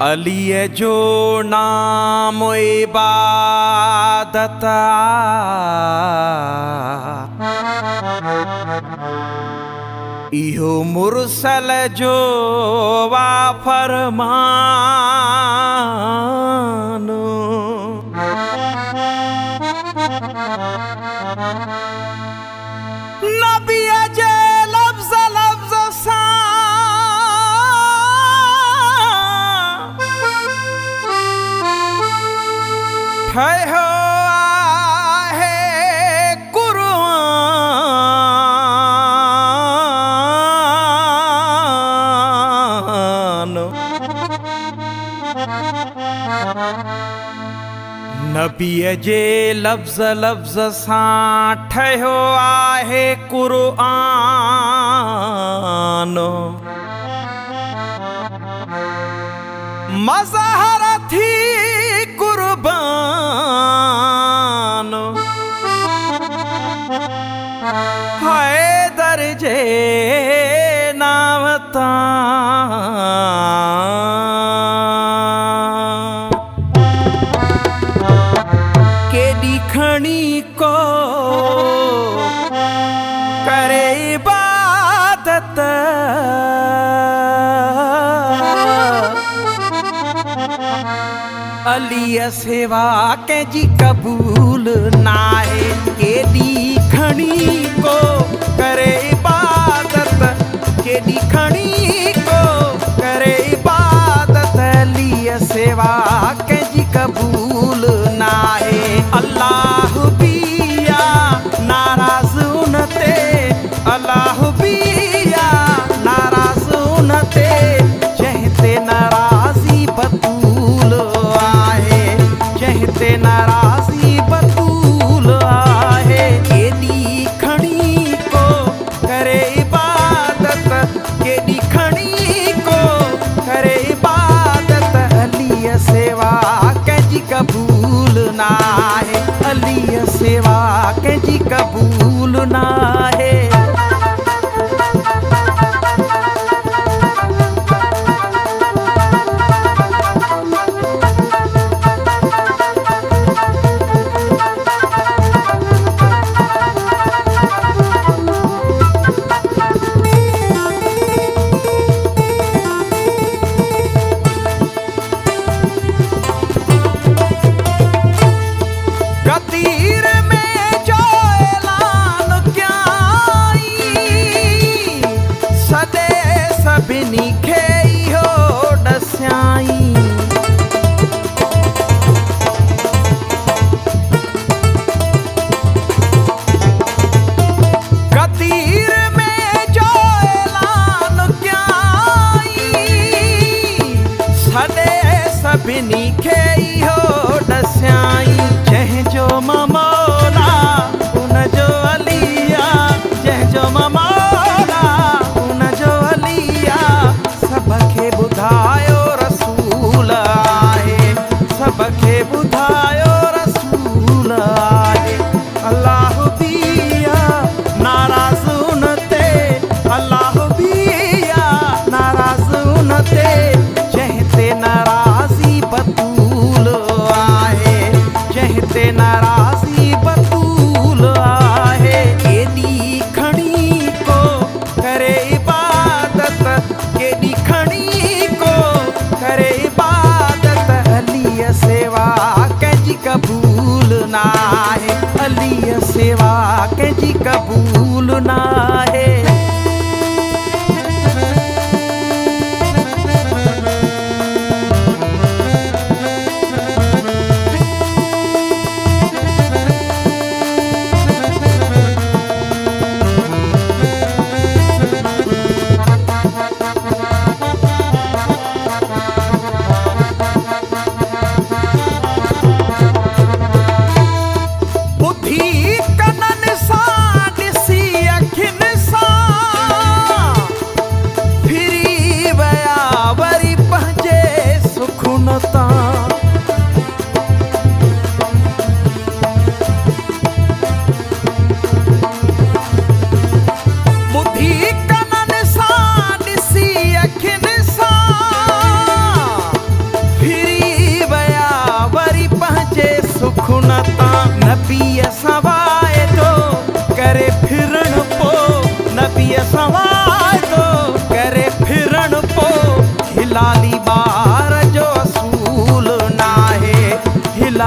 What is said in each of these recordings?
अलिए जो नाम इबादत इहो मुरसल जो वा फरमानो नबी जे लफ्ज़ लफ्ज़ सां ठहियो आहे क़ुरान। नबीअ जे लफ्ज़ लफ्ज़ सां ठहियो आहे क़ुरान। मज़हर थी कुर्बान हैदर जे नाम तां केॾी खणी को करे इबादत अलीअ सेवा कंहिंजी क़बूल नाहे। केॾी खणी को करे इबादत केॾी खणी को करे इबादत अलीअ सेवा कंहिंजी क़बूल नाहे। अल्लाह बिया नाराज़ उन ते अल्लाह बिया नाराज़ उन ते जंहिं ते नाराज़ी बतूल ते नाराज़ी बतूल आहे। केॾी खणी को करे इबादत केॾी खणी को करे इबादत अलीअ सेवा कंहिंजी क़बूल नाहे। अलीअ सेवा कंहिंजी क़बूल नाहे। सभिनी खे इहो ॾसियाई जंहिंजो ममौला उनजो अलिया जंहिंजो ममौला उनजो अलिया सभ खे ॿुधायो रसूल आहे सभ खे ॿुधायो रसूल आहे। अल्लाह बिया नाराज़ उन ते अल्लाह बिया नाराज़ उन ते जंहिं ते नाराज़ी बतूल आहे जंहिं ते नाराज़ी बतूल आहे। केॾी खणी को करे इबादत केॾी खणी को करे इबादत अलीअ सेवा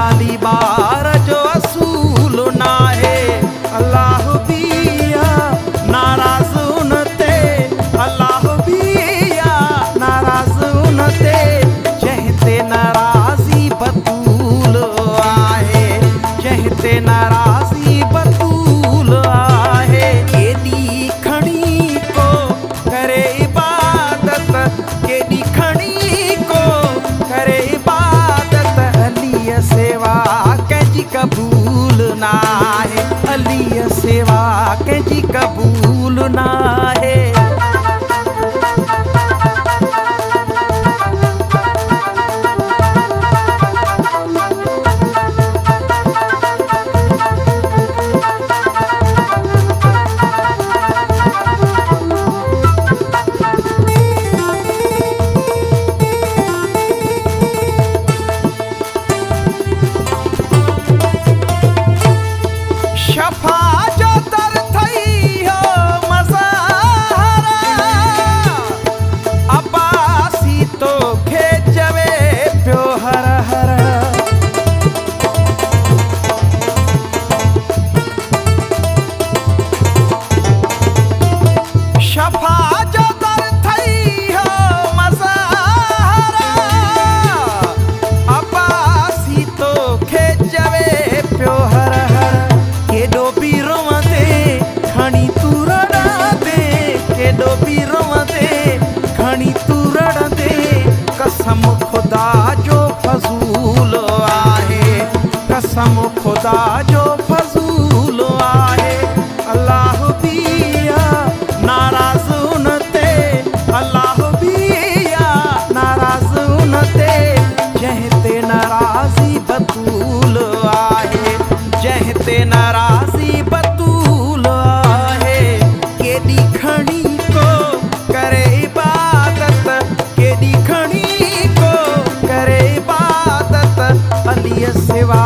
लाली बार जो असूल ना है अल्लाह बिया नाराज उनते अल्लाह बिया नाराज उनते जहते नाराजी बतूल आहे जहते नाराजी बतूल आहे केडी खणी को करे इबादत केडी खणी को करे इबादत अली सेवा कंहिंजी कबूल ना आहे अली सेवा कंहिंजी कबूल ना आहे शफा जो दर थई हो मज़ारा अब्बासी तो खे चवे पियो हर हर शफा जो दर थई हो मज़ारा अब्बासी तो खे चवे पियो हर हर केॾो बि रोवंदे खणी तूं रड़ंदे केॾो बि रोवंदे खणी तूं रड़ंदे कसम ख़ुदा जो फज़ूल आहे कसम ख़ुदा जो फज़ूल आहे अल्लाह बिया नाराज़ उनते अल्लाह बिया नाराज़ उनते जंहिं ते नाराज़ी बतूल आहे जंहिं ते नाराज़ी बतूल आहे केॾी खणी को करे इबादत केॾी खणी को करे इबादत अलीअ सिवा